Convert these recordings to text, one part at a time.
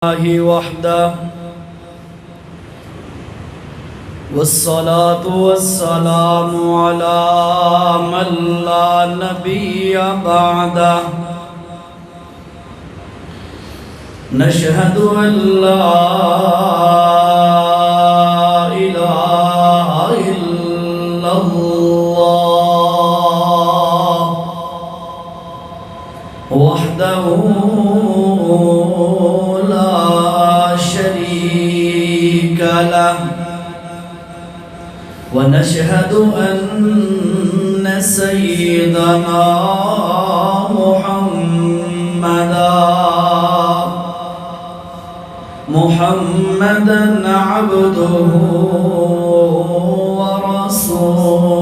الله وحده والصلاة والسلام على من لا نبي بعده نشهد أن لا إله إلا الله وحده ونشهد أن سيدنا محمدا عبده ورسوله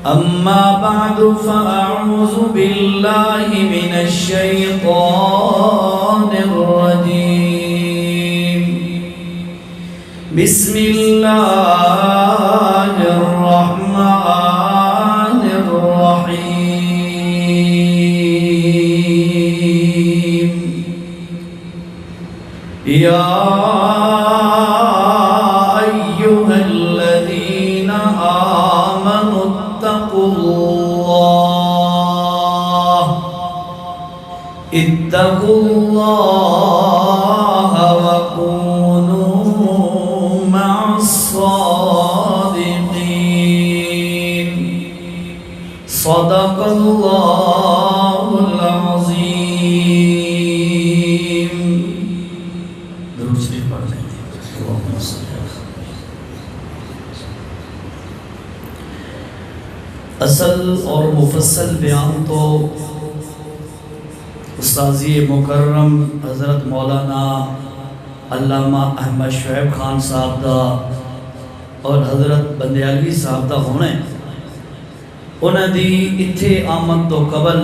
أما بعد فأعوذ بالله من الشيطان الرجيم بسم الله الرحمن الرحيم يا أيها الذين آمنوا اتقوا الله وكونوا مع الصادقين صدق الله العظيم درود شریف پڑھ لیں اللهم صل اصل اور مفصل بیان تو استاذی مکرم حضرت مولانا علامہ احمد شعیب خان صاحب دا اور حضرت بندیالوی صاحب دا ہونے انہاں دی اتھے آمد تو قبل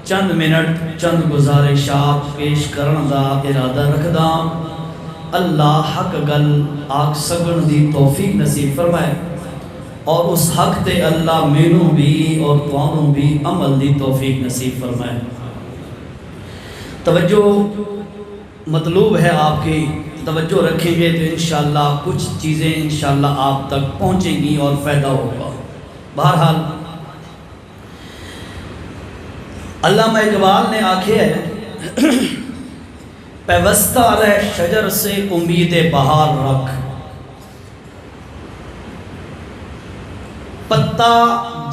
چند منٹ چند گزارشات پیش کرن دا ارادہ رکھدا اللہ حق گل آگ سگن دی توفیق نصیب فرمائے اور اس حق تے اللہ مینوں بھی اور توانوں بھی عمل دی توفیق نصیب فرمائے توجہ مطلوب ہے آپ کی توجہ رکھیں گے تو انشاءاللہ کچھ چیزیں انشاءاللہ آپ تک پہنچیں گی اور فائدہ ہوگا بہرحال علامہ اقبال نے آکھے ہے پیوستہ رہ شجر سے امید بہار رکھ پتا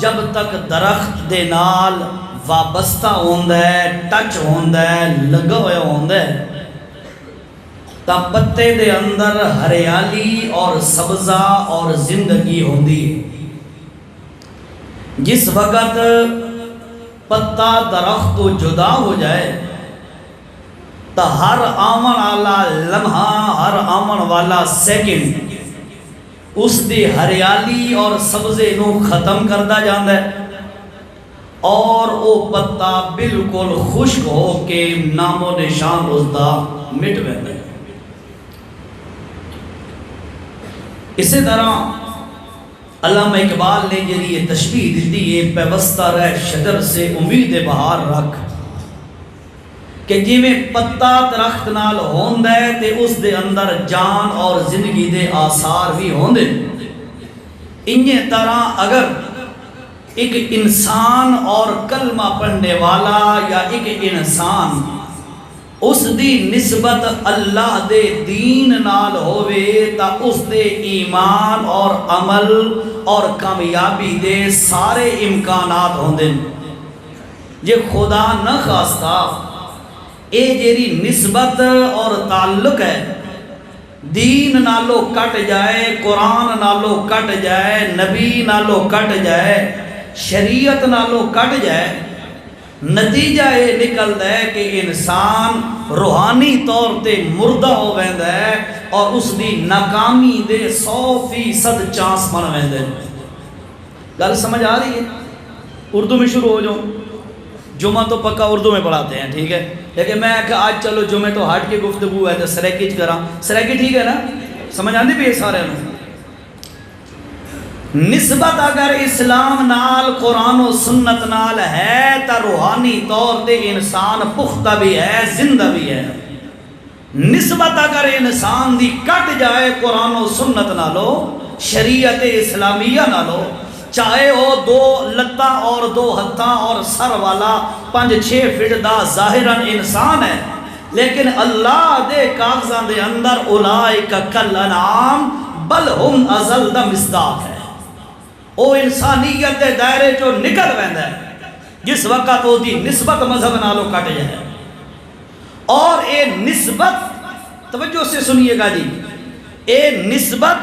جب تک درخت دے نال وابستہ ہوندہ ہے ٹچ ہوندہ ہے لگا ہویا ہوندہ ہے تا پتے دے اندر ہریالی اور سبزہ اور زندگی ہوندی ہے جس وقت پتا درخت تو جدا ہو جائے تا ہر آمن والا لمحہ ہر آمن والا سیکنڈ اس دی ہریالی اور سبزے نو ختم کردہ جاندہ ہے اور او پتا بالکل خشک ہو کے نام و نشان اس دا مٹ بہنے اسی طرح علامہ اقبال نے یہ تشبیہ دیتی ہے پیوستہ رہ شجر سے امید بہار رکھ کہ جی میں پتا درخت نال ہوندہ ہے تے اس دے اندر جان اور زندگی دے آثار بھی ہوندے انہیں طرح اگر ایک انسان اور کلمہ پڑھنے والا یا ایک انسان اس دی نسبت اللہ دے دین نال ہوئے تا اس دے ایمان اور عمل اور کامیابی دے سارے امکانات ہوندے یہ خدا نہ خواستہ اے جیری نسبت اور تعلق ہے دین نالو کٹ جائے قرآن نالو کٹ جائے نبی نالو کٹ جائے شریعت نالو کٹ جائے نتیجہ یہ نکلتا ہے کہ انسان روحانی طور تے مردہ ہو ویندہ ہے اور اس دی ناکامی دے 100% چانس بن ویندہ ہے گل سمجھ آ رہی ہے اردو میں شروع ہو جاؤں جمعہ تو پکا اردو میں پڑھاتے ہیں ٹھیک ہے لیکن میں کہ آج چلو جمعہ تو ہٹ کے گفتگو ہے تو سریکی کرا سریکی ٹھیک ہے نا سمجھ آندی بھی یہ سارے نسبت اگر اسلام نال قرآن و سنت نال ہے تا روحانی طور تے انسان پختہ بھی ہے، زندہ بھی ہے۔ نسبت اگر انسان دی کٹ جائے قرآن و سنت نالو، شریعت اسلامیہ نالو، چاہے وہ 2 لتاں اور 2 ہتھاں اور سر والا 5-6 فٹ دا ظاہراً انسان ہے، لیکن اللہ دے کاغذاں دے اندر اولئک کالانعام بل ہم اضل دا مصداق ہے۔ او انسانیت دے دائرے جو نکل ویندا ہے جس وقت وہ دی نسبت مذہب نالو کٹ جائے۔ اور اے نسبت توجہ سے سنیے گا جی، اے نسبت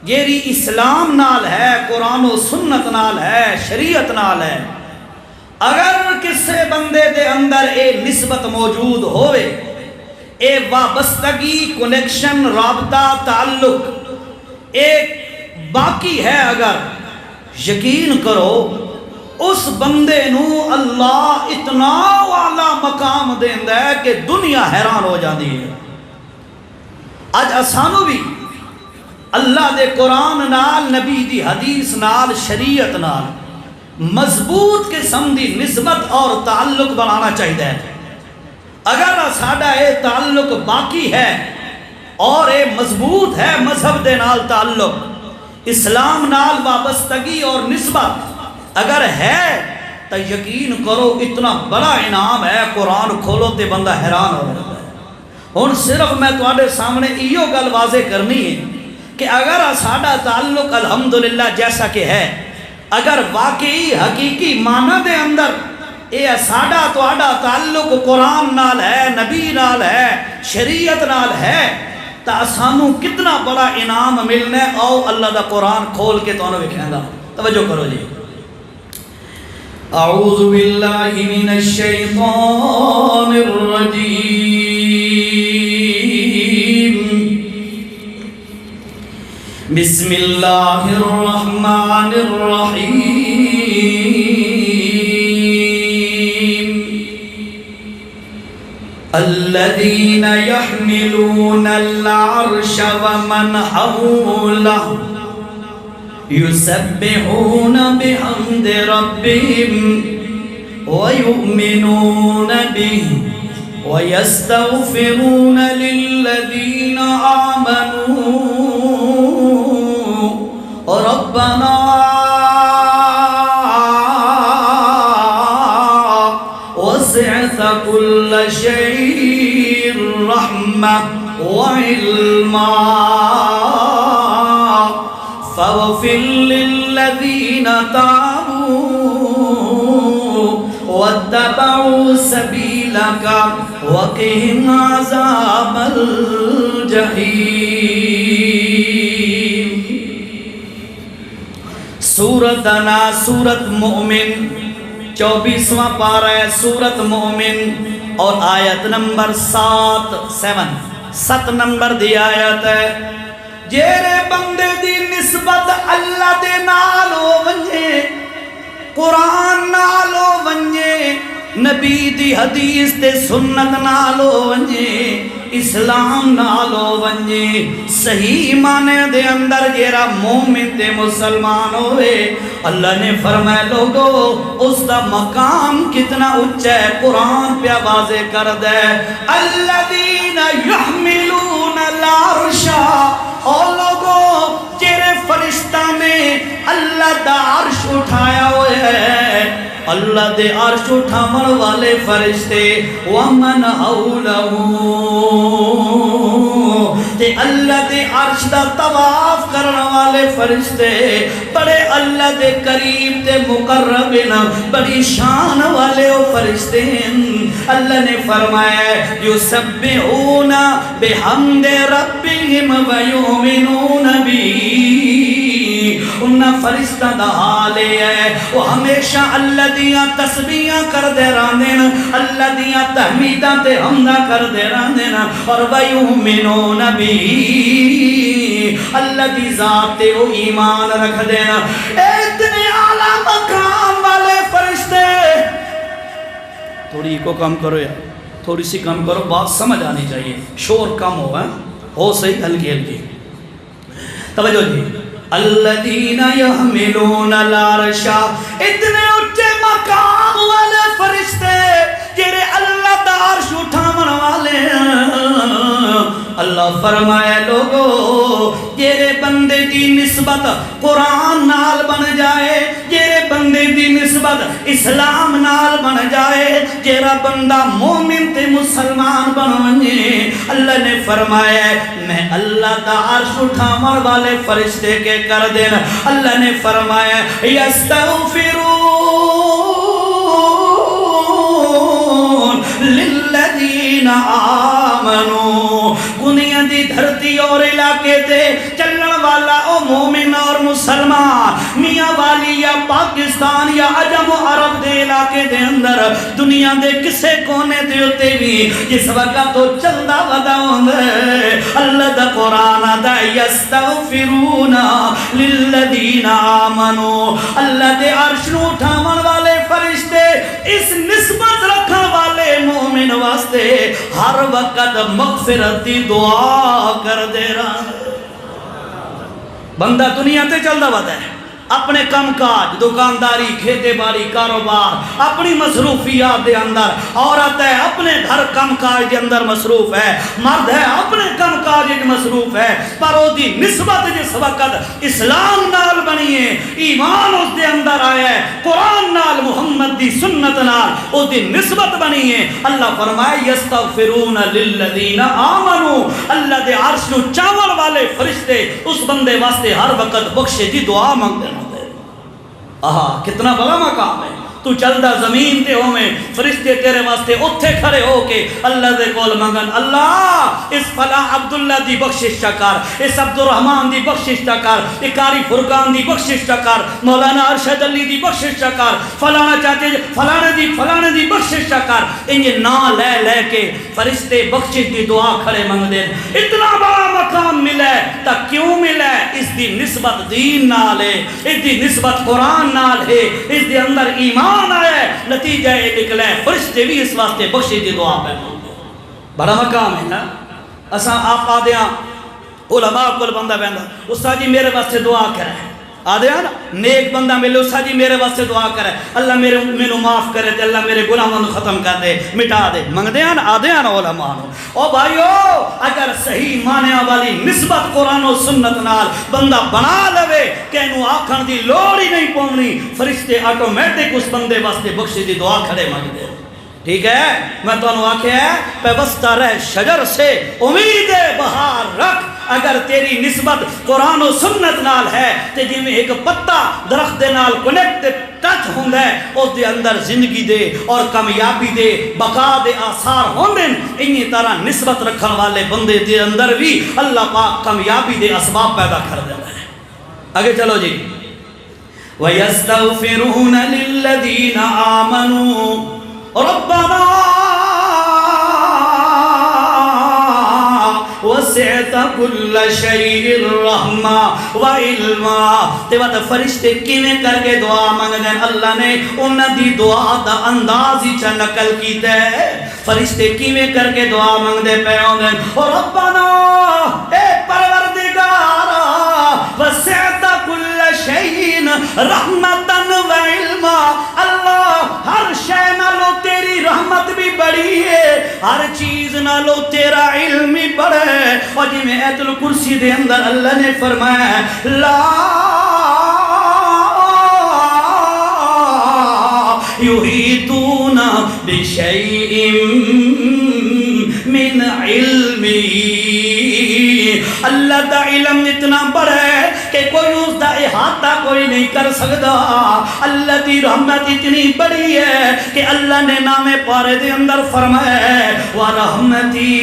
جیری اسلام نال ہے، قرآن و سنت نال ہے، شریعت نال ہے، اگر کسے بندے دے اندر اے نسبت موجود ہوئے، اے وابستگی، کنیکشن، رابطہ، تعلق ایک باقی ہے، اگر یقین کرو اس بندے نو اللہ اتنا والا مقام دیندا ہے کہ دنیا حیران ہو جاندی ہے۔ اج اسانو بھی اللہ دے قرآن نال، نبی دی حدیث نال، شریعت نال مضبوط قسم دی نسبت اور تعلق بنانا چاہیے۔ اگر ساڈا اے تعلق باقی ہے اور اے مضبوط ہے، مذہب دے نال تعلق، اسلام نال وابستگی اور نسبت اگر ہے تو یقین کرو اتنا بڑا انعام ہے، قرآن کھولو تے بندہ حیران ہو جاتا ہے۔ ہن صرف میں تواڈے سامنے ایو گل واضح کرنی ہے کہ اگر ساڈا تعلق الحمدللہ جیسا کہ ہے، اگر واقعی حقیقی معنی دے اندر اے ساڈا تواڈا تعلق قرآن نال ہے، نبی نال ہے، شریعت نال ہے، تا سانو کتنا بڑا انعام ملنا ہے۔ او اللہ دا قرآن کھول کے تانوں وکھاں گا، توجہ کرو جی۔ اعوذ باللہ من الشیطان الرجیم، بسم اللہ الرحمن الرحیم، الذین یحملون العرش ومن حولہ یسبحون بحمد ربهم ویؤمنون به ویستغفرون للذین آمنوا ربنا وسعت كل شيء رحمة وعلما فاغفر للذين تابوا واتبعوا سبيلك وقهم عذاب الجحيم۔ سورت انا سورت مومن 24واں پارہ ہے سورت مومن اور آیت نمبر 7 نمبر دی آیت ہے۔ جیرے بندے دی نسبت اللہ دے نالو ونجے، قرآن نالو ونجے، نبی دی حدیث تے سنت نالو ونجے، اسلام نالو ونجے، صحیح معنی دے اندر جیرا مومن تے مسلمان ہوئے، اللہ نے فرمایا لوگو اس دا مقام کتنا اچھا ہے، قرآن پہ واضح کر دے۔ الذین یحملون العرش، اور لوگوں جیرے فرشتہ نے اللہ دا عرش اٹھایا ہوئے ہے، اللہ دے عرش اٹھامن والے فرشتے، ومن حولہ، تے اللہ دے عرش دا طواف کرن والے فرشتے، بڑے اللہ دے قریب تے مقربین، بڑی شان والے او فرشتے ہیں۔ اللہ نے فرمایا یسبحون بحمد ربهم ویؤمنون بھی، انہاں فرشتہ دا حال ہے وہ ہمیشہ اللہ دیاں تسبیحاں کر دے راندین، اللہ دیاں تحمیداں تے حمداں کر دے راندین، اور ویؤمنون بھی، اللہ دی ذات تے وہ ایمان رکھ دینا۔ اتنے اعلیٰ مقام والے فرشتے، تھوڑی کو کم کرو یار، تھوڑی سی کم کرو، بات سمجھ آنی چاہیے، شور کم ہو صحیح، ہلکی ہلکی توجہ جی۔ الذین یحملون العرش، اتنے اونچے مقام والے فرشتے جڑے اللہ دا عرش اٹھاون والے ہیں۔ اللہ فرمایا لوگو جیرے بندے دی نسبت قرآن نال بن جائے، جیرے بندے دی نسبت اسلام نال بن جائے، جیرا بندہ مومن تے مسلمان بن ونجے، اللہ نے فرمایا میں اللہ دا عرش اٹھاون والے فرشتے کے کر دینا۔ اللہ نے فرمایا یستغفرون للذین آمنوا، دنیا دی دھرتی اور علاقے تے چلن والا او مومن اور مسلمان، میاں والی یا پاکستان یا عجم و عرب دے علاقے دے اندر، دنیا دے کسے کونے دے ہوتے بھی جس وقت تو چلدا ودا ہوندے اللہ دا قرآن دا یستغفرون للذین آمنوا، اللہ دے عرش نو اٹھاون والے فرشتے اس نسبت رکھن والے مومن واسطے ہر وقت مغفرت دی دعا کر دے رہا ہے۔ بندہ دنیا تے چلدا ودا ہے، اپنے کام کاج، دکانداری، کھیتی باڑی، کاروبار، اپنی مصروفیات دے اندر، عورت ہے اپنے گھر کام کاج دے اندر مصروف ہے، مرد ہے اپنے کام کاج دے مصروف ہے، پر او دی نسبت جس وقت اسلام نال بنی ہے، ایمان اس دے اندر آیا ہے، قرآن نال، محمد دی سنت نال او دی نسبت بنی ہے، اللہ فرمائے یستغفرون للذین آمنوا، اللہ دے عرش نو چاول والے فرشتے اس بندے واسطے ہر وقت بخشے دی دعا مانگتے ہیں۔ آہا کتنا بڑا مقام ہے، تو چلدا زمین تے ہوئے فرشتے تیرے واسطے اتھے کھڑے ہو کے اللہ دے کول منگن، اللہ اس فلاں عبداللہ دی بخشش چکر، اس عبدالرحمن دی بخشش چکر، اس قاری فرقان دی بخشش چکر، مولانا ارشد علی دی بخشش چکر، فلانا چاچے فلانے دی بخشش چکر، انہیں نا لے لے کے فرشتے بخشش دی دعا کھڑے منگ دیں۔ اتنا بڑا مقام ملے تا کیوں ملے؟ اس دی نسبت دین نال ہے، اس دی نسبت قرآن نال ہے، اس دی اندر ایمان آئے، نتیجہ یہ نکلے فرشتے بھی اس واسطے بخشی دی دعا پہ بڑا مقام ہے نا۔ اساں آپ آدھیاں علماء کل بندہ بندہ استاد جی میرے واسطے دعا کرے، آدھیاں نا نیک بندہ ملے استاد جی میرے واسطے دعا کرے، اللہ میرے معاف کرے تے اللہ میرے گناہوں کو ختم کر دے، مٹا دے، منگ دے نا آدھیاں نا علماء نو۔ او بھائیو اگر صحیح معنی والی نسبت قرآن و سنت نال بندہ بنا لوے کہ انہوں آکھن دی لوڑ ہی نہیں پونی، فرشتے آٹومیٹک اس بندے واسطے بخشی دی دعا کھڑے مانگ دے۔ ٹھیک ہے، میں تو انہوں آکھے ہے پیوستہ رہ شجر سے امید بہار رکھ، اگر تیری نسبت قرآن و سنت نال ہے تے جی میں ایک پتا درخت دے نال کنیکٹ ٹچ ہوندہ ہے اس دے اندر زندگی دے اور کامیابی دے بقا دے آثار ہوندے، انہی طرح نسبت رکھن والے بندے دے اندر بھی اللہ پاک کامیابی دے اسباب پیدا کر دیتا ہے۔ آگے چلو جی، وَيَسْتَغْفِرُونَ لِلَّذِينَ آمَنُوا رَبَّنَا وسعت کل شیء رحمہ و علما۔ تے وقت فرشتے کیویں کر کے دعا منگدے، اللہ نے انہاں دی دعا دا انداز ہی چا نقل کیتا ہے۔ فرشتے کیویں کر کے دعا منگدے پے ہوندے، او ربنا اے پروردگارا وسعت کل شیء رحمتا و علما، اللہ ہر شے نالو تیری رحمت بھی بڑی ہے، ہر چیز نالو تیرا علم بھی بڑا ہے۔ اور جی میں ایت الکرسی دے اندر اللہ نے فرمایا لا یحیطون بشیء من علمی، اللہ دا علم اتنا بڑا ہے کہ کوئی اس دا احاطہ کوئی نہیں کر سکتا۔ اللہ دی رحمت اتنی بڑی ہے کہ اللہ نے نام پارے دے اندر فرمایا ہے وَرَحْمَتِي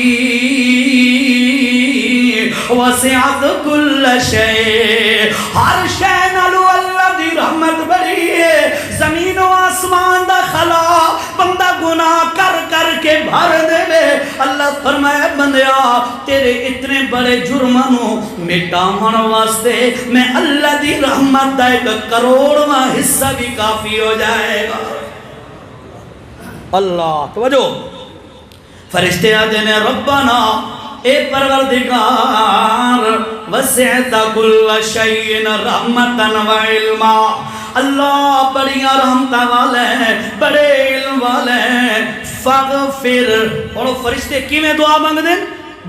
وَسِعَتْ كُلَّ شَيْءٍ، ہر شے نالو اللہ دی رحمت بڑی ہے۔ زمین و آسمان دا خلا بندہ گناہ کر کر کے بھر دے لے، اللہ فرمایا بندیا تیرے اتنے بڑے جرمانوں مٹاون واسطے میں اللہ دی رحمت دا 1 کروڑواں حصہ بھی کافی ہو جائے گا۔ اللہ توجہ، فرشتے آتے ہیں ربنا اے پروردگار وسعت کل شیء رحمتا و علما، اللہ بڑیاں رحمتاں والا ہے، بڑے علم والا ہے۔ فاغفر، اور فرشتے کیویں دعا مانگ دیں؟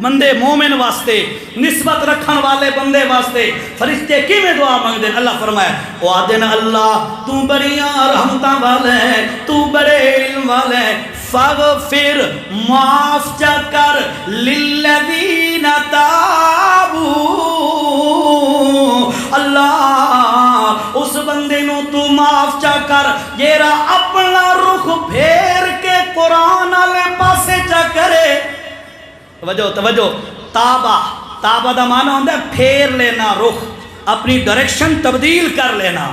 بندے مومن واسطے، نسبت رکھن والے بندے واسطے فرشتے کیویں دعا مانگ دیں؟ اللہ فرمایا او آدن اللہ تو بڑیاں رحمتاں والا ہے، تو بڑے علم والا ہے، فاغفر معاف جا کر للذین تابو، اللہ اس بندے نو تو معاف چا کر جیرا اپنا رخ پھیر کے قرآن والے پاسے چا کرے۔ توجہ توجہ، تابہ، تابہ دا معنی ہوتا ہے پھیر لینا، رخ اپنی ڈائریکشن تبدیل کر لینا۔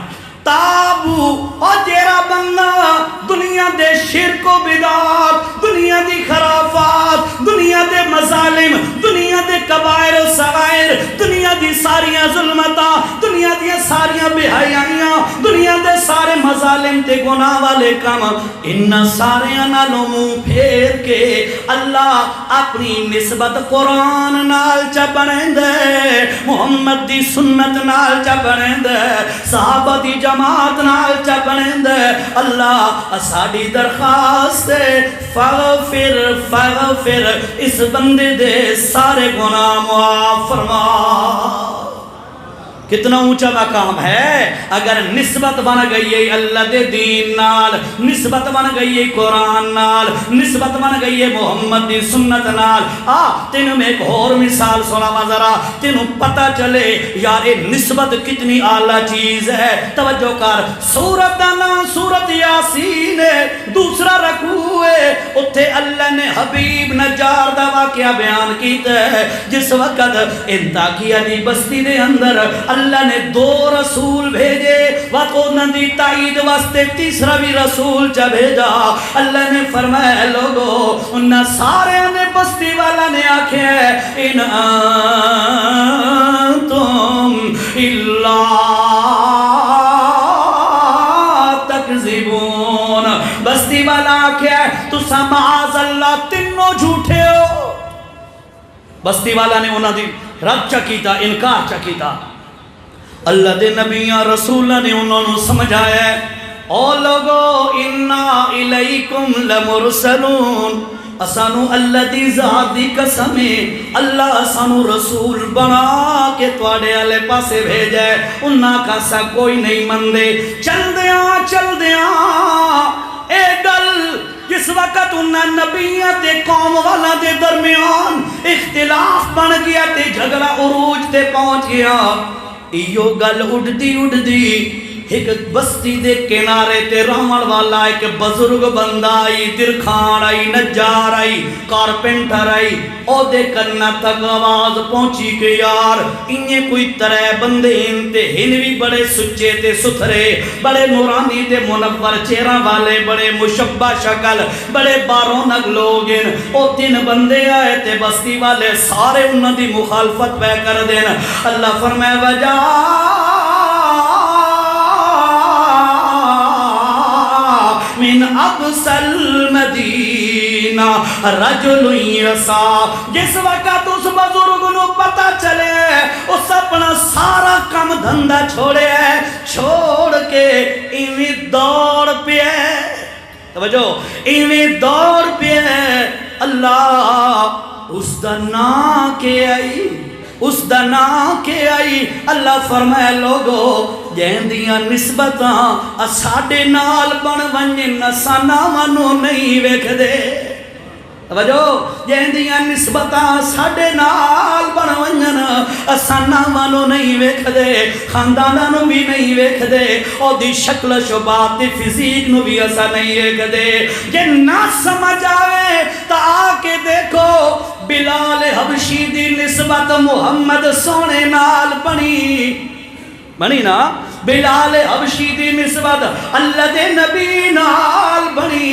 تابو، اور جیرا بندہ دنیا دے شرک و بدعات، دنیا دی خرافات، دنیا دے مظالم، دنیا دے کبائر و صغائر، دنیا دی ساریاں ظلمتاں، دنیا دی ساریاں بے حیائیاں، دنیا دے سارے مظالم تے گناہ والے کام، ان ساریاں نالوں منہ پھیر کے اللہ اپنی نسبت قرآن نال چا بنیں دے، محمد دی سنت نال چا بنیں دے، صحابہ دی جماعت نال چا بنیں دے۔ اللہ ساڑی درخواست ہے فاغفر فاغفر، اس بندے دے سارے گناہ معاف فرما۔ کتنا اونچا مقام ہے اگر نسبت بن گئی ہے اللہ دے دین نال، نسبت بن گئی ہے قرآن نال، نسبت بن گئی ہے محمد دی سنت نال۔ تینوں میں ایک اور مثال سنا ذرا، تینوں پتہ چلے یار یہ نسبت کتنی اعلیٰ چیز ہے۔ توجہ کر، سورت نام سورت یاسین ہے، دوسرا رکوع ہے، اتھے اللہ نے حبیب نجار دا واقعہ بیان کیتا ہے جس وقت انطاکیہ دی بستی دے اندر اللہ نے 2 رسول بھیجے، وقت انہوں دی تائید واسطے تیسرا بھی رسول چا بھیجا۔ اللہ نے فرمایا لوگو، انہاں سارے نے بستی والا نے آکھے ان انتم الا تکذبون، بستی والا آکھے تسا معاذ اللہ تینوں جھوٹے ہو۔ بستی والا نے انہوں دی رد چا کیتا، انکار چا کیتا۔ اللہ دے نبیاں رسولہ نے انہوں نے سمجھایا ہے او لوگو انا الیکم لمرسلون، اسانو اللہ دی ذات دی قسمیں اللہ اسانو رسول بنا کے توڑے والے پاسے بھیجے، انہاں کا سا کوئی نہیں مندے۔ چل دیاں اے گل جس وقت انہاں نبیاں تے قوم والا دے درمیان اختلاف بن گیا تے جھگڑا عروج تے پہنچ گیا، ایو گل اڑدی ایک بستی دے کنارے تے رامل والا ایک بزرگ بندہ آئی، درخان آئی، نجار آئی، کارپنٹر آئی، او دے کرنا تک آواز پہنچی کہ یار انہیں کوئی طرح بندے انتے ہن بھی بڑے سچے تے ستھرے، بڑے نورانی تے منور چہرہ والے، بڑے مشبہ شکل، بڑے بارونگ لوگ ان، او 3 بندے آئے تے بستی والے سارے انہوں دی مخالفت پہ کر دین۔ اللہ فرمائے وجہ من اقصل مدینہ رجل یسا، جس وقت اس بزرگ نو پتہ چلے اس اپنا سارا کم دھندہ چھوڑے چھوڑ کے ایویں دوڑ پہ، توجہ ایویں دوڑ پہ اللہ اس دا نا کے آئی، اس دا نا کے آئی۔ اللہ فرمائے لوگو جہندیاں نسبتاں ساڑے نال بن ونجن سانا منو نہیں ویکھ دے، توجہ جہندیاں نسبتاں ساڑے نال بن ونجن سانا منو نہیں ویکھ دے، خاندانوں بھی نہیں ویکھ دے، اور دی شکل شبات فزیک نو بھی ایسا نہیں ویکھ دے۔ جے نہ سمجھ آوے تا آکے دیکھو بلال حبشی دی نسبت محمد سونے نال بنی نا، بلال حبشی دی نسبت اللہ دے نبی نال بنی،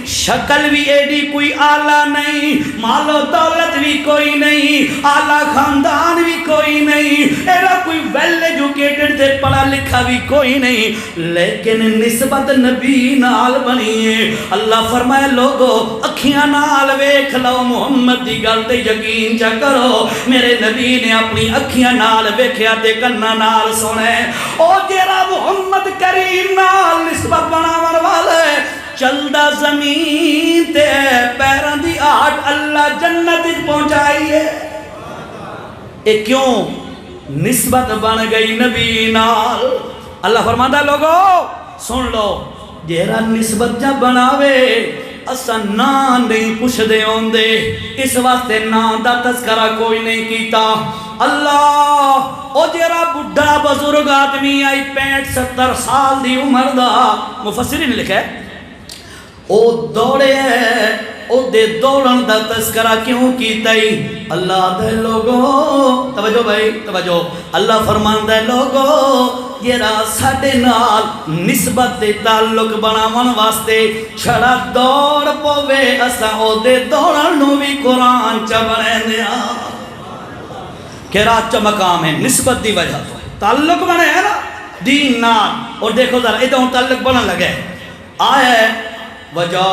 شکل بھی ایڈی کوئی آلہ نہیں، مال و دولت بھی بھی کوئی نہیں، اعلیٰ خاندان بھی کوئی نہیں، ایرا کوئی ویل ایجوکیٹڈ تے پڑھا لکھا بھی کوئی نہیں، لیکن نسبت نبی نال بنی ہے۔ اللہ فرمائے لوگو اکھیاں نال ویکھ لو، محمد دی گل تے یقین چا کرو، میرے نبی نے اپنی اکھیاں نال ویکھیا تے کناں نال سنے، او جیڑا محمد کریم نال نسبت بناون والا ہے، چلدا زمین تے پیراں دی آہٹ اللہ جنت وچ پہنچائیے۔ اے کیوں؟ نسبت بن گئی نبی نال۔ اللہ فرماندا لوگو سن لو، جیڑا نسبت جا بناوے اسا نام نہیں پوچھ دے ہوندے، اس واسطے نام دا تذکرہ کوئی نہیں کیتا۔ اللہ او جیڑا بڈھا بزرگ آدمی آئی 65-70 سال دی عمر دا، مفسرین نے لکھا ہے او دوڑے ہے، او دے دوڑن دا تذکرہ کیوں کیتا ہی؟ اللہ دے لوگو توجہ بھائی توجہ، اللہ فرمان دے لوگو جیڑا ساڈے نال نسبت دے تعلق بناون واسطے چھڑا دوڑ پوے، اساں او دے دوڑن نو بھی قرآن چ بنیندے ہاں۔ قرات چ مقام ہے نسبت دی وجہ تو ہے، تعلق بنے ہے نا دین نال۔ اور دیکھو ذرا ادھر تعلق بنن لگے آیا ہے وجا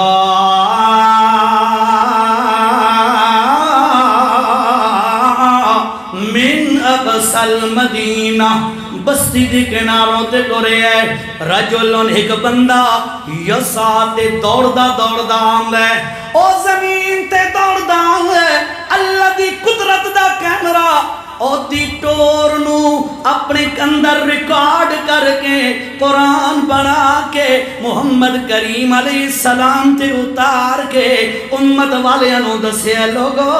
من اقصل مدینہ، بستی دی کناروں تے ٹرے ہے، رجلن ایک بندہ یسا تے دوڑدا دوڑدا آندا ہے، او زمین تے دوڑدا آندا ہے، اللہ دی قدرت the camera O the tour نو اپنے اندر ریکارڈ کر کے قرآن بنا کے محمد کریم علیہ السلام تے اتار کے امت والے انو دسے لوگو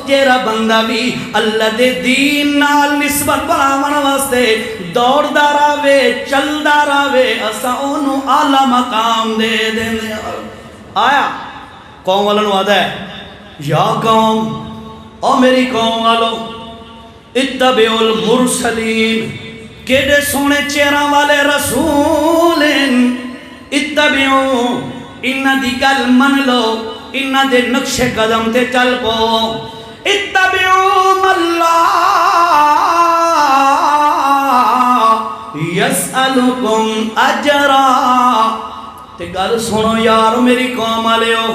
جیرا بندہ بھی اللہ دے دین نال نسبت بناون واسطے دوڑ دا راوے چل دا راوے اسا انو اعلیٰ مقام دے دینے۔ آیا قوم والوں آدھا ہے یا قوم او میری قوم والوں اتبعوا المرسلین، کیڑے سونے چہراں والے رسول اتبعوا، انہاں دی گل من لو، انہاں دے نقش قدم تے چل پو، اتبعوا من لا یسألکم اجرا۔ تے گل سنو یار میری قوم والے ہو،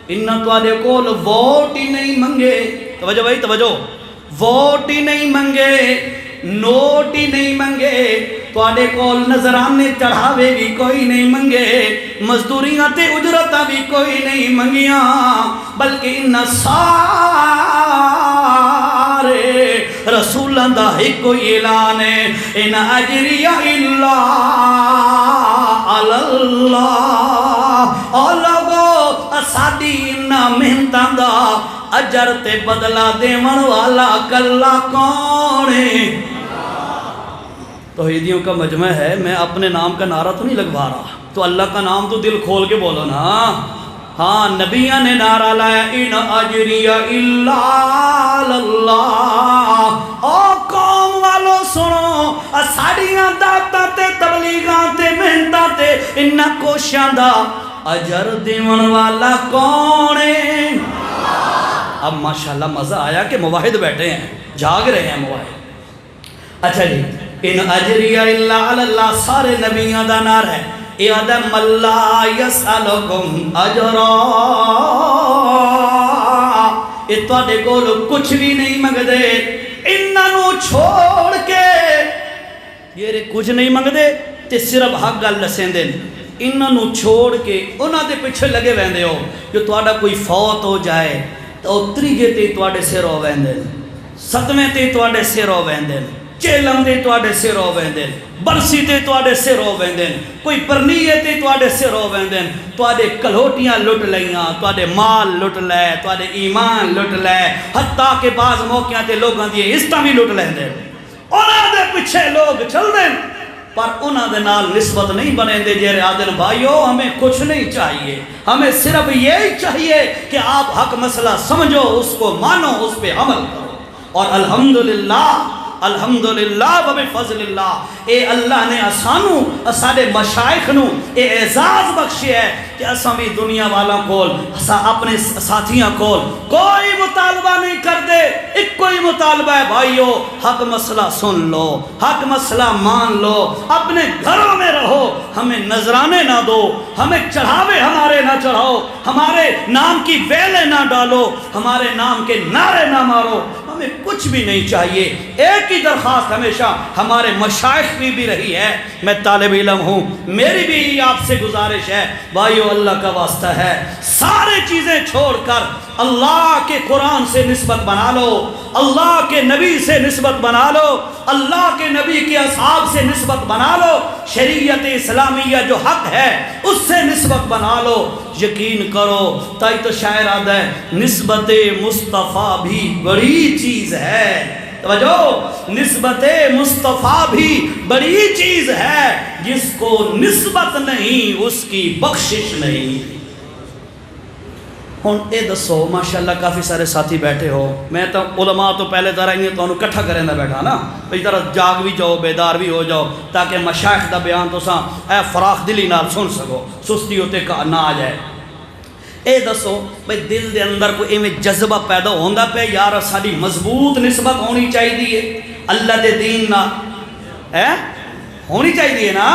انہاں تواڈے کول ووٹ ہی نہیں منگے، توجہ بھائی توجہ، ووٹ ہی نہیں منگے، نوٹ ہی نہیں منگے، تواڈے کول نظرانے چڑھاوے بھی کوئی نہیں منگے، مزدوریاں تے اجرتاں بھی کوئی نہیں منگیاں، بلکہ انہاں سارے رسولاں دا ایک کوئی اعلان ہے، ان اجری الا علی اللہ، اور لوگو ساڈی انہاں محنتاں دا اجر تے بدلہ دیون والا کلا کون ہے؟ توحیدیوں کا مجمع ہے، میں اپنے نام کا نعرہ تو نہیں لگوا رہا، تو اللہ کا نام تو دل کھول کے بولو نا۔ ہاں نبیہ نے نعرہ لایا ان اجری الا اللہ۔ او قوم والو سنو، ساڑیاں دعوتاں تے تبلیغاں تے محنتاں تے انہاں کوششاں دا اجر دیون والا کون ہے؟ اب ماشاءاللہ مزہ آیا کہ مواحد بیٹھے ہیں، جاگ رہے ہیں مواحد۔ اچھا جی، ان اجری الا علی اللہ سارے نبیوں دا نعرہ ہے، اعدم اللہ یسألکم اجرا، یہ تواڈے کول کچھ بھی نہیں منگدے، انہاں چھوڑ کے یہ کچھ نہیں منگدے تے صرف حق گل دسیندے، انہاں چھوڑ کے انہاں دے پیچھے لگے ویندے ہو، جو تواڈا کوئی فوت ہو جائے تو تریجے تے تواڈے سر ہو ویندے، صدمے تے تواڈے سر ہو ویندے، چیلم تے تواڈے سر ہو ویندے، برسی تے تواڈے سر ہو ویندے، کوئی پرنیے تے تواڈے سر ہو ویندے، تواڈے کلوٹیاں لٹ لیاں، تواڈے مال لٹ لے، تواڈے ایمان لٹ لے، حتیٰ کہ بعض موقعوں تے لوگاں دی عزتاں بھی لٹ لیندے، انہاں دے پیچھے لوگ چل دیں، پر انہاں دے نال نسبت نہیں بنے دے جیرے آدن بھائیو ہمیں کچھ نہیں چاہیے، ہمیں صرف یہی چاہیے کہ آپ حق مسئلہ سمجھو، اس کو مانو، اس پہ عمل کرو۔ اور الحمدللہ الحمدللہ و بفضل اللہ اے اللہ نے اسانو ساڈے مشائخ نو اے اعزاز بخشیا ہے کہ اساں بھی دنیا والا کول اپنے ساتھیاں کول کوئی مطالبہ نہیں کر دے، ایک کوئی مطالبہ ہے بھائیو، حق مسئلہ سن لو، حق مسئلہ مان لو، اپنے گھروں میں رہو، ہمیں نذرانے نہ دو، ہمیں چڑھاوے ہمارے نہ چڑھاؤ، ہمارے نام کی ویلیں نہ ڈالو، ہمارے نام کے نعرے نہ مارو، ہمیں کچھ بھی نہیں چاہیے۔ ایک ہی درخواست ہمیشہ ہمارے مشائخ کی بھی رہی ہے، میں طالب علم ہوں، میری بھی آپ سے گزارش ہے بھائیو، اللہ کا واسطہ ہے، سارے چیزیں چھوڑ کر اللہ کے قرآن سے نسبت بنا لو، اللہ کے نبی سے نسبت بنا لو، اللہ کے نبی کے اصحاب سے نسبت بنا لو، شریعت اسلامیہ جو حق ہے اس سے نسبت بنا لو۔ یقین کرو، تائی تو شاعر آدھا ہے نسبت مصطفیٰ بھی بڑی چیز ہے، توجہ، نسبت مصطفیٰ بھی بڑی چیز ہے، جس کو نسبت نہیں اس کی بخشش نہیں۔ ہوں اے دسو، ماشاءاللہ کافی سارے ساتھی بیٹھے ہو، میں تو علماء تو پہلے طرح ہی تو کٹھا کریں دا بیٹھا نا، اس طرح جاگ بھی جاؤ، بیدار بھی ہو جاؤ، تاکہ مشائخ دا بیان تو ساں اے فراخ دلی نال سن سکو، سستی ہوتے نہ آ جائے۔ اے دسو بھئی دل دے اندر کوئی ایویں جذبہ پیدا ہوندا پہ یار ساری مضبوط نسبت ہونی چاہیے اللہ دے دین نہ ہونی چاہیے نا،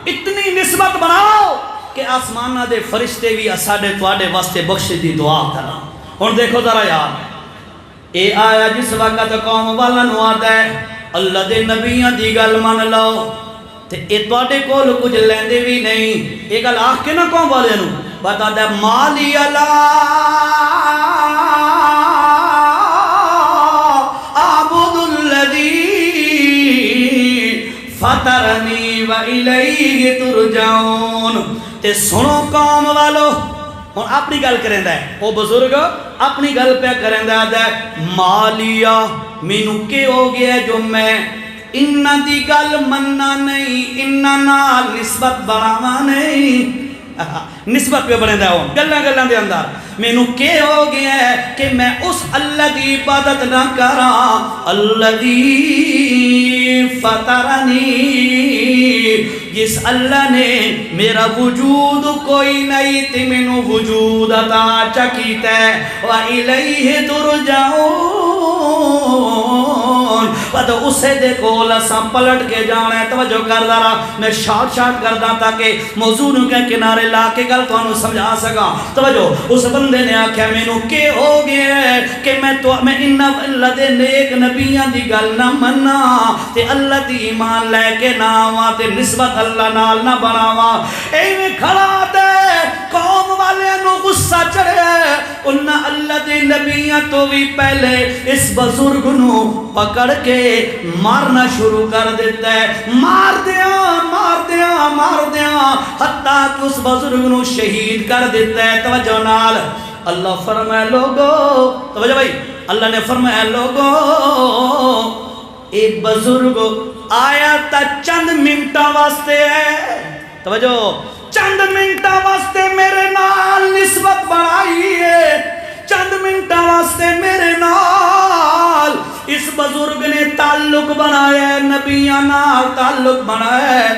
اتنی نسبت بناؤ کہ آسمانہ دے فرشتے بھی اساڈے تواڈے واسطے بخشش دی دعا کرنا۔ ہن دیکھو ذرا یار، اے آیا جس وقت قوم والا نو آتا ہے اللہ دے نبیاں دی گل من لو تے اے تواڈے کول کچھ لیندے بھی نہیں، اے گل آکھ کے نہ قوم والے نو بتا دے مالی اللہ عبد الذی فطرنی و الیہ ترجعون۔ تے سنو قوم والو، ہن اپنی گل کریندا ہے او بزرگ، اپنی گل پہ کریندا ہے مالیا مینوں کہ ہو گیا جو میں انہاں دی گل مننا نہیں، انہاں نال نسبت بناوا نہیں، نسبت پہ بنے دا ہوں گلہ گلہ دے اندر مینوں کہ ہو گیا ہے کہ میں اس اللہ دی عبادت نہ کرا اللہ دی فطرنی، جس اللہ نے میرا وجود کوئی نہیں تے مینوں وجود عطا چکیتا ہے وَإِلَيْهِ تُرْجَعُونَ، پتہ اسے دے کول اساں پلٹ کے جانا ہے۔ توجہ کر دارا، میں شارٹ کردہ تاکہ موضوع کے کنارے لا کے گل تو سمجھا سکا۔ توجہ، اس بندے نے آکھیا مینوں کہ ہو گیا ہے کہ میں انہاں اللہ دے نیک نبیاں دی گل نہ منا تے اللہ دی ایمان لے کے نہ آواں تے نسبت اللہ نال نہ بناواں۔ ایویں کھڑا تے قوم والے نو غصہ چڑھے، انہاں اللہ دے نبیاں تو بھی پہلے اس بزرگ نو پکڑ کے مارنا شروع کر دیتا ہے، مار دیاں حتیٰ کہ اس بزرگ نو شہید کر دیتا ہے۔ توجہ نال اللہ فرمائے لوگو، توجہ بھائی، اللہ نے فرمایا لوگو اے بزرگ آیا تا چند منٹا واسطے ہے، توجہ چند منٹا واسطے میرے نال نسبت بڑھائی ہے، چند منٹا واسطے میرے نال اس بزرگ نے تعلق بنایا ہے، نبیاں نال تعلق بنایا ہے۔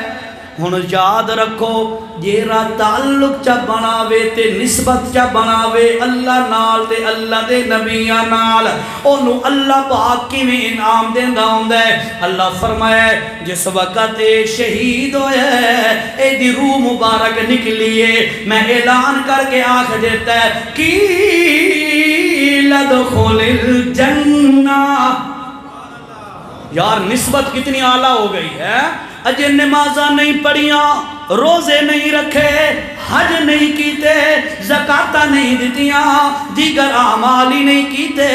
ہن یاد رکھو جیرا تعلق چا بناوے تے نسبت چا بناوے اللہ نال تے اللہ دے نبیاں نال، اونوں اللہ پاک کیویں انعام دیندا ہوندا ہے۔ اللہ فرمایا جس وقت شہید ہویا ہے اے دی روح مبارک نکلی ہے، میں اعلان کر کے آکھ دیتا ہے قیل ادخل الجنہ۔ یار نسبت کتنی اعلیٰ ہو گئی ہے، اجے نمازاں نہیں پڑھیاں، روزے نہیں رکھے، حج نہیں کیتے، زکاتہ نہیں دیتیاں، دیگر اعمال ہی نہیں کیتے،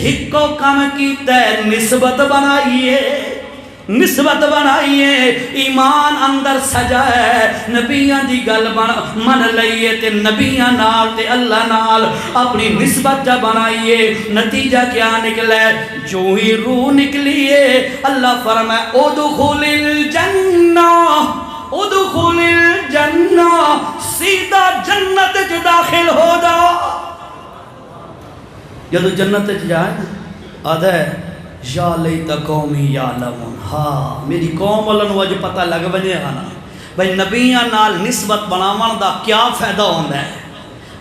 ہکو کم کیتے نسبت بنائیے، نسبت بنائیے، ایمان اندر سجا ہے، نبیاں دی گل من لئیے تے نبیاں نال تے اللہ نال اپنی نسبت جا بنائیے۔ نتیجہ کیا نکلے؟ جو ہی روح نکلیے اللہ فرمائے ادخل الجنہ، ادخل الجنہ، سیدھا جنت جو داخل ہو جا۔ جدو جنت جائے آدھا ہے یا لیت قومی یعلمون، ہاں میری قوم والوں نو اج پتہ لگ وجے نا بھئی نبیاں نال نسبت بناون دا کیا فائدہ ہوندا ہے،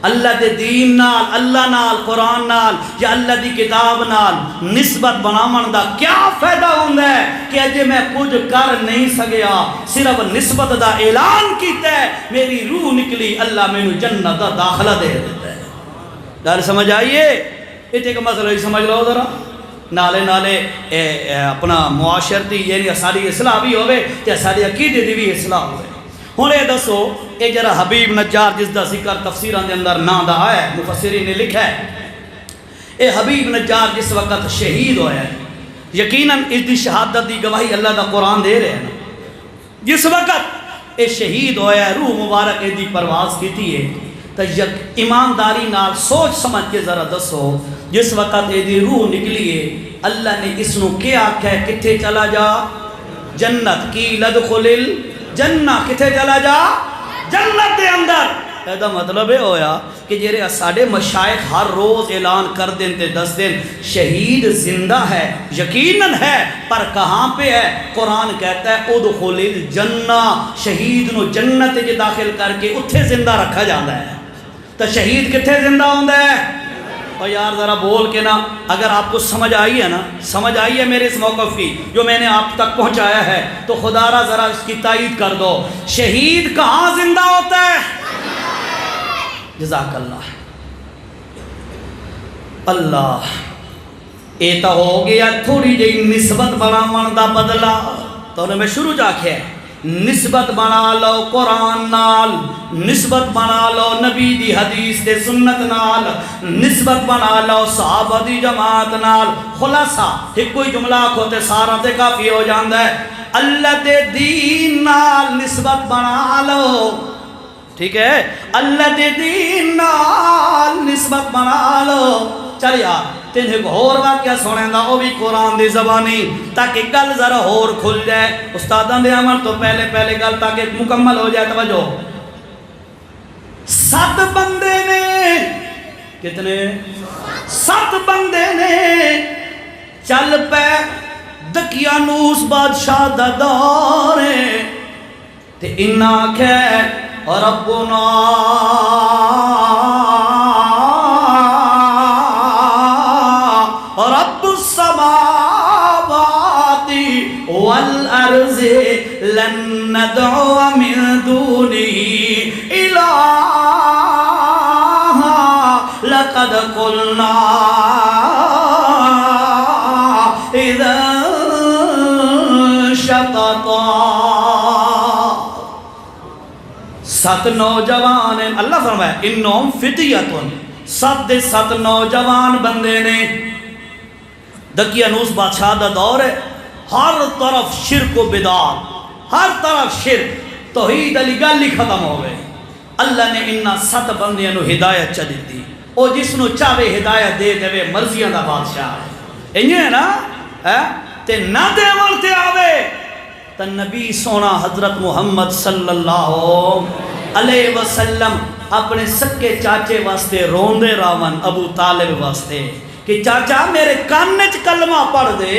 اللہ دے دین نال، اللہ نال، قرآن نال یا اللہ دی کتاب نال نسبت بناون دا کیا فائدہ ہوندا ہے کہ اج میں کچھ کر نہیں سکیا، صرف نسبت دا اعلان کیتا ہے، میری روح نکلی، اللہ مینوں جنت دا داخلہ دے دیتا ہے۔ گل سمجھ آئیے؟ ایک مسئلہ ہی سمجھ لو ذرا، نالے نالے اپنا معاشرتی یعنی ساری اصلاح بھی ہوئے تے ساری عقیدے دی بھی اصلاح ہوئے۔ ہن اے دسو اے جڑا حبیب نجار جس دا ذکر تفسیراں دے اندر نام دا آیا ہے، مفسرین نے لکھا ہے اے حبیب نجار جس وقت شہید ہویا ہے، یقیناً اس دی شہادت دی گواہی اللہ دا قرآن دے رہے ہیں نا، جس وقت اے شہید ہویا ہے، روح مبارک اے دی پرواز کیتی ہے، تو یک ایمانداری نال سوچ سمجھ کے ذرا دسو جس وقت اے دی روح نکلی ہے اللہ نے اس نو کیا آکھا ہے کتھے چلا جا؟ جنت کی لدخل الجنہ، کتھے چلا جا؟ جنت دے اندر۔ ایدہ مطلب ہے ہویا کہ جیرے ساڑے مشائخ ہر روز اعلان کر دیں تے دس دیں شہید زندہ ہے، یقیناً ہے، پر کہاں پہ ہے؟ قرآن کہتا ہے ادخل الجنہ، شہید نو جنت جے داخل کر کے اتھے زندہ رکھا جاندہ ہے۔ تو شہید کتھے زندہ ہوندہ ہے؟ اور یار ذرا بول کے نا، اگر آپ کو سمجھ آئی ہے نا، سمجھ آئی ہے میرے اس موقف کی جو میں نے آپ تک پہنچایا ہے، تو خدا را ذرا اس کی تائید کر دو، شہید کہاں زندہ ہوتا ہے؟ جزاک اللہ اللہ۔ ایتا ہو گیا تھوڑی جی نسبت بناون دا بدلہ، تو انہیں میں شروع جا کے نسبت بنا لو قرآن نال، نسبت بنا لو نبی دی حدیث دے سنت نال، نسبت بنا لو صحابہ دی جماعت نال۔ خلاصہ ایک کوئی جملہ کھوتے سارا تے کافی ہو جاندہ ہے، اللہ دے دین نال نسبت بنا لو، ٹھیک ہے، اللہ دے دین نال نسبت بنا لو۔ چل یار تین ایک اور واقعہ سنیں دا، وہ بھی قرآن دی زبانی، تاکہ گل ذرا اور کھل جائے۔ استادان دے عمل تو پہلے گل تاکہ مکمل ہو جائے۔ توجہ، 7 بندے نے، کتنے؟ 7 بندے نے چل پہ دقیانوس بادشاہ دا دور ہے، تے انہاں آکھے ربنا رب السماوات والارض لن ندعو من دونه الہا لقد قلنا اذا شططا۔ 7 نوجوان ہیں، اللہ فرمایا انہم فتیتن، 7 نوجوان بندے نے۔ دقیانوس بادشاہ دا دور ہے، ہر طرف شرک و بدعت، ہر طرف شرک، توحید علی گل ہی ختم ہو گئے۔ اللہ نے انہاں 7 بندیاں نو ہدایت چا دیتی، او جس نو چاہے ہدایت دے دے، مرضیاں دا بادشاہ ہے، انہیں ہے نا، تے نہ دے ورتے آوے تو نبی سونا حضرت محمد صلی اللہ علیہ وسلم اپنے سکے چاچے واسطے روندے راون ابو طالب واسطے کہ چاچا میرے کانچ کلمہ پڑھ دے،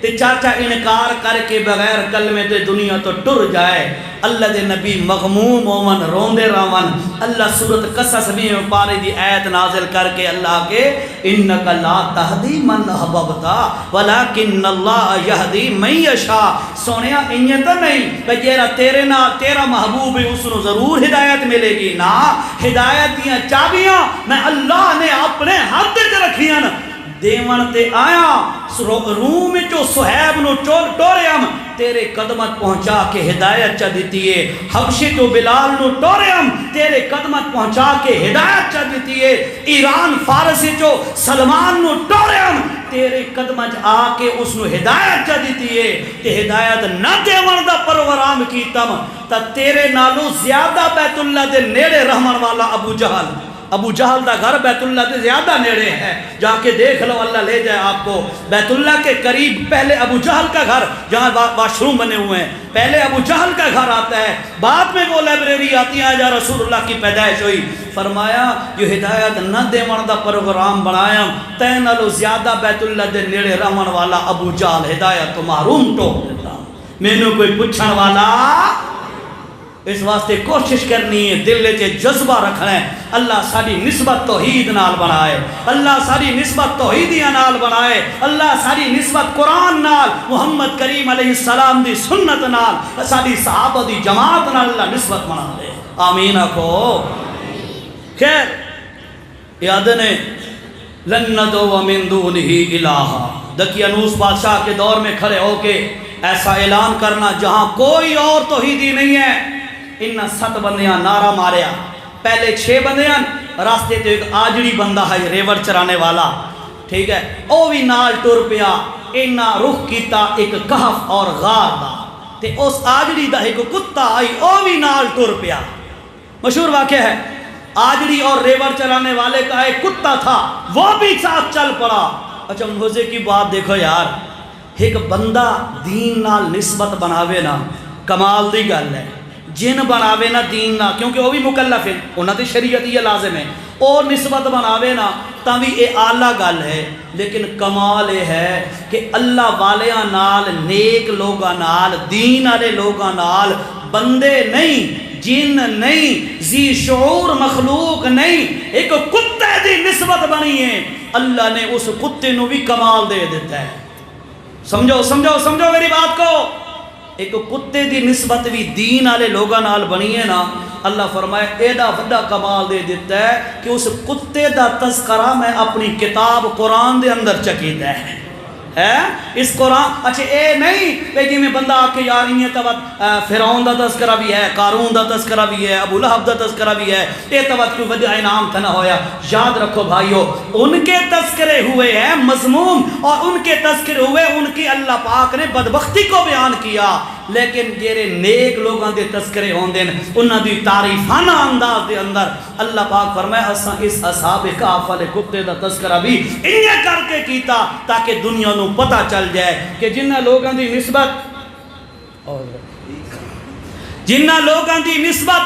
تے چاچا انکار کر کے بغیر کلمے تے دنیا تو ٹر جائے۔ اللہ دے نبی مغموم ہوون روندے راون، اللہ سورۃ قصص میں پارے دی آیت نازل کر کے اللہ کے انک لا تہدی من احببت ولکن اللہ یہدی من یشاء۔ سونیا انہیں تو نہیں کہ جیرا تیرے نال تیرا محبوب ہے اس نو ضرور ہدایت ملے گی، نا، ہدایت دیاں چابیاں میں اللہ نے اپنے ہاتھ تے رکھیاں دیون تے آیا۔ روم جو صہیب نو ٹوریم تیرے قدمت پہنچا کے ہدایت چا دیتی ہے، حبشی جو بلال نو ٹوریم تیرے قدمت پہنچا کے ہدایت چا دیتی ہے، ایران فارسی جو سلمان نو ٹوریم تیرے قدمت آ کے اس نو ہدایت چا دیتی ہے۔ تے ہدایت نہ دیون دا پروگرام کیتم تا تیرے نالو زیادہ بیت اللہ دے نیڑے رحمن والا ابو جہل ابو جہل دا گھر بیت اللہ سے زیادہ نیڑے ہے، جا کے دیکھ لو، اللہ لے جائے آپ کو۔ بیت اللہ کے قریب پہلے ابو جہل کا گھر، جہاں واش روم بنے ہوئے ہیں، پہلے ابو جہل کا گھر آتا ہے، بعد میں وہ لائبریری آتی ہے جہاں رسول اللہ کی پیدائش ہوئی۔ فرمایا جو ہدایت نہ دیون دا پروگرام بنایا، تے نالوں زیادہ بیت اللہ دے نیڑے رہن والا ابو جہل ہدایت تو محروم ٹوک دیتا۔ مینوں کوئی پوچھن والا، اس واسطے کوشش کرنی ہے، دل وچ جذبہ رکھنا ہے، اللہ ساری نسبت توحید نال بنائے، اللہ ساری نسبت توحیدیاں نال بنائے، اللہ ساری نسبت قرآن نال، محمد کریم علیہ السلام دی سنت نال، ساری صحابہ دی جماعت نال اللہ نسبت بنا دے۔ آمین آکھو۔ خیر یاد نے لن ندعو من دونہ الہا، دقیانوس بادشاہ کے دور میں کھڑے ہو کے ایسا اعلان کرنا جہاں کوئی اور توحیدی نہیں ہے۔ انہاں 7 بندیاں نعرہ ماریا، پہلے 6 بندیاں راستے تے ایک آجڑی بندہ ہے ریور چرانے والا، ٹھیک ہے، او بھی نال ٹر پیا، انہاں رخ کیتا ایک کہف اور غار دا، تے اس آجڑی دا ایک کتا آئی او بھی نال ٹر پیا۔ مشہور واقعہ ہے، آجڑی اور ریور چرانے والے کا ایک کتا تھا، وہ بھی ساتھ چل پڑا۔ اچھا مزے کی بات دیکھو یار، ایک بندہ دین نال نسبت بناوے نا کمال دی گل ہے، جن بناوے نا دین نا، کیونکہ وہ بھی مکلف ہے، انہاں دی شریعت یہ لازم ہے، اور نسبت بناوے نا تاں بھی یہ اعلیٰ گل ہے، لیکن کمال یہ ہے کہ اللہ والیاں نال، نیک لوگاں نال، دین والے لوگاں نال، بندے نہیں، جن نہیں، ذی شعور مخلوق نہیں، ایک کتے دی نسبت بنی ہے، اللہ نے اس کتے نو بھی کمال دے دیتا ہے۔ سمجھو سمجھو سمجھو میری بات کو، ایک کتے دی نسبت بھی دین والے لوگاں نال بنی ہے نا، اللہ فرمائے ایڈا وڈا کمال دے دیتا ہے کہ اس کتے دا تذکرہ میں اپنی کتاب قرآن دے اندر چکیتا ہے۔ اس قرآن اچھا اے نہیں کہ جی میں بندہ آکے یاریاں توت فرعون دا تذکرہ بھی ہے، قارون دا تذکرہ بھی ہے، ابو لہب دا تذکرہ بھی ہے، اے توت کوئی وجہ انعام تھا نہ ہویا۔ یاد رکھو بھائیو، ان کے تذکرے ہوئے ہیں مضموم، اور ان کے تذکرے ہوئے ان کی اللہ پاک نے بدبختی کو بیان کیا، لیکن جیرے نیک لوگاں دے تذکرے ہوندے ہیں انہاں دی تعریفانہ انداز دے اندر اللہ پاک فرمائے اساں اس اصحاب کہف والے کتے دا تذکرہ بھی انہیں کر کے کیتا تاکہ دنیا نو پتہ چل جائے کہ جنہ لوگاں دی نسبت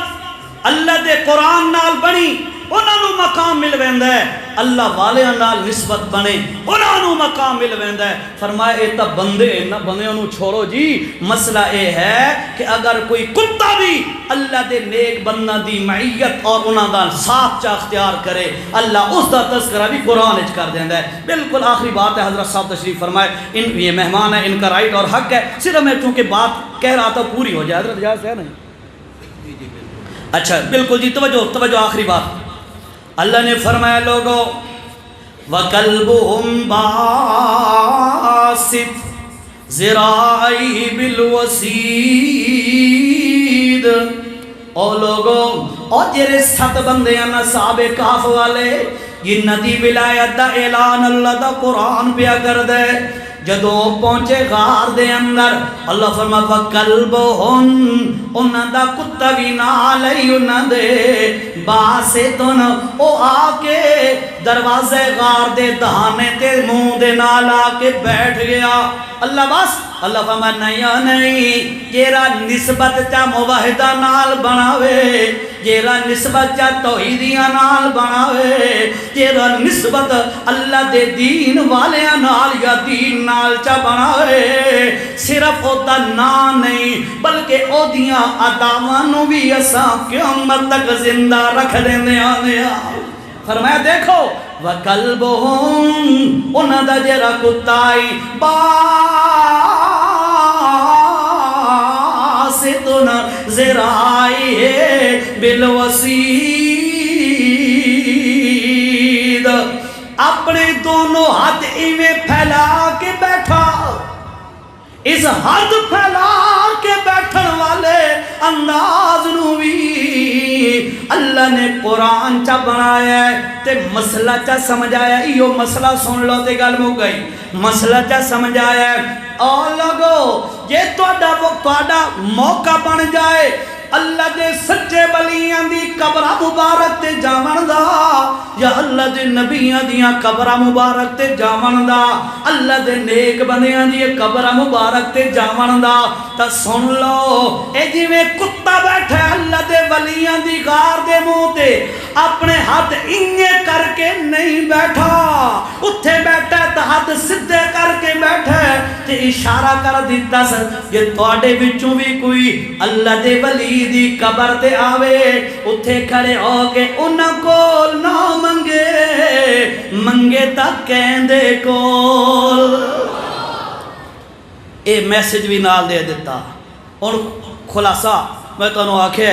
اللہ دے قرآن نال بنی انہاں نو مقام مل ویندا ہے، اللہ والیاں نال نسبت بنے انہاں نو مقام مل ویندا ہے۔ فرمایا اے تا بندے نہ بندیاں نو چھوڑو جی، مسئلہ اے ہے کہ اگر کوئی کتا بھی اللہ دے نیک بندہ دی معیت اور انہاں دا ساتھ چا اختیار کرے، اللہ اس دا تذکرہ بھی قرآن وچ کر دیندا ہے۔ بالکل آخری بات ہے، حضرت صاحب تشریف فرمائے، یہ مہمان ہے، ان کا رائٹ اور حق ہے، صرف میں چونکہ بات کہہ رہا تھا پوری ہو جائے، حضرت اجازت ہے نہیں؟ اچھا بالکل جی، توجہ آخری بات، اللہ نے فرمایا لوگو وَقَلْبُهُمْ بَاسِطٌ ذِرَاعَيْهِ بِالْوَسِيدِ، او لوگو اور جیرے 7 بندے ہیں اصحاب کہف والے، جنہ دی ولایت دا اعلان اللہ دا قرآن پیا کر دے، جدو پہنچے غار دے اندر اللہ فرمایا وَقَلْبُهُمْ انہاں دا کتا بھی نال ہی انہاں دے باسطن، او آکے دروازے غار دے دہانے تے منہ دے نال آکے بیٹھ گیا۔ اللہ بس اللہ فرمایا نہیں جیرا نسبت چا موحدہ نال بناوے، جیرا نسبت چا توحیدیاں نال بناوے، جیرا نسبت اللہ دے دین والیاں نال یا دین نال چا بناوے، صرف او دا نام نہیں بلکہ او دیاں اداوانوں بھی اساں قیامت تک زندہ رکھ دیندے آنے۔ فرمایا دیکھو وَقَلْبُهُمْ انہاں دا جیرا کتائی باسطن ذرائعہ بالوسید، اپنے دونوں ہاتھ ایویں پھیلا کے بیٹھا، اس ہاتھ پھیلا کے بیٹھن والے انداز نو بھی اللہ نے قرآن چا بنایا ہے تے مسئلہ چا سمجھایا ہے۔ یہ مسئلہ سن لو تے گل مک گئی، مسئلہ چا سمجھایا ہے۔ اور لوگو یہ توڑا موقع بن جائے اللہ دے سچے ولیاں دی قبراں مبارک تے جاون دا یا اللہ دے نبیاں دیاں قبراں مبارک تے جاون دا اللہ دے نیک بندیاں دی قبراں مبارک تے جاون دا تا سن لو اے جویں کتا بیٹھا ہے اللہ دے ولیاں دی غار دے منہ تے اپنے ہاتھ انگے کر کے نہیں بیٹھا اتھے بیٹھا تا ہاتھ سدھے کر کے بیٹھا تے اشارہ کر دیتا سر یہ تواڈے وچوں بھی کوئی اللہ دے ولی دی قبر تے آوے اتھے کھڑے ہو کے انہاں کول نہ منگے تا کہندے کول اے میسج بھی نال دے دیتا اور خلاصہ میں تانوں آکھے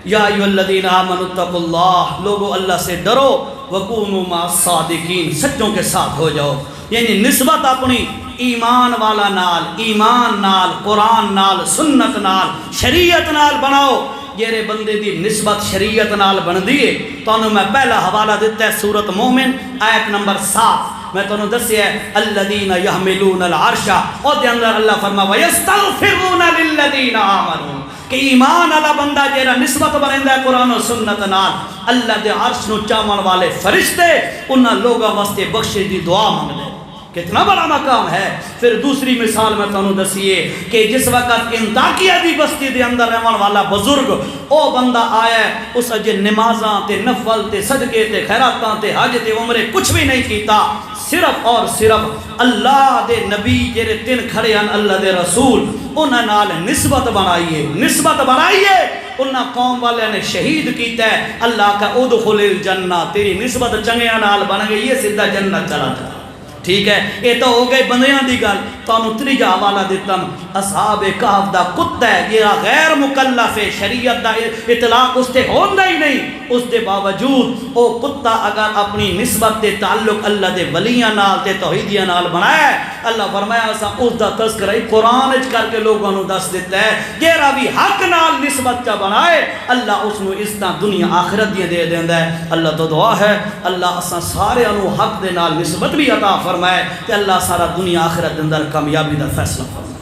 یا ایھا الذین آمنوا اتقوا اللہ لوگو اللہ سے ڈرو وکونوا مع الصادقین سچوں کے ساتھ ہو جاؤ یعنی نسبت اپنی ایمان والا نال ایمان نال قرآن نال سنت نال شریعت نال بناؤ جیرے بندے دی نسبت شریعت نال بن دیئے تو انہوں میں پہلا حوالہ دیتا ہے سورۃ مومن آیت نمبر 7 میں تو انہوں دسی ہے الذین یحملون العرش اور دے اندر اللہ فرما وَيَسْتَغْفِرُونَ لِلَّذِينَ آمَنُوا کہ ایمان والا بندہ جیرا نسبت بنیندہ ہے قرآن و سنت نال اللہ دے عرش نو چاون والے فرشتے انہاں لوگاں واسطے بخشش دی دعا مانگ دے کتنا بڑا مقام ہے پھر دوسری مثال میں تانوں دسیے کہ جس وقت انطاکیہ دی بستی دے اندر رہن والا بزرگ او بندہ آیا ہے اس اجے نمازاں تے نفل تے صدقے تے خیراتاں تے حج تے عمرے کچھ بھی نہیں کیتا صرف اور صرف اللہ دے نبی جیرے تین کھڑے ہیں اللہ دے رسول انہاں نال نسبت بنائیے انہاں قوم والے نے شہید کیتا ہے اللہ کا ادخل الجنہ تیری نسبت چنگیاں نال بن گئی یہ سیدھا جنت چلا جا ٹھیک ہے یہ تو ہو گئی بندیاں دی گل تانوں تریجا حوالہ دیتا اصحاب کہف دا کتا ہے یہ غیر مکلف ہے شریعت دا اطلاق اس تے ہوندا ہی نہیں اس دے باوجود او کتا اگر اپنی نسبت دے تعلق اللہ دے ولیاں نال تے توحیدیاں نال بنایا ہے اللہ فرمایا اسا اس دا تذکرہ قرآن وچ کر کے لوگوں نو دس دیتا ہے جیڑا بھی حق نال نسبت چا بنائے اللہ اس نو اس طرح دنیا آخرت دی دے دیندا ہے اللہ تو دعا ہے اللہ اسا سارے نو حق دے نال نسبت بھی عطا فرمائے کہ اللہ سارا دنیا آخرت دے اندر کامیابی دا فیصلہ فرمائے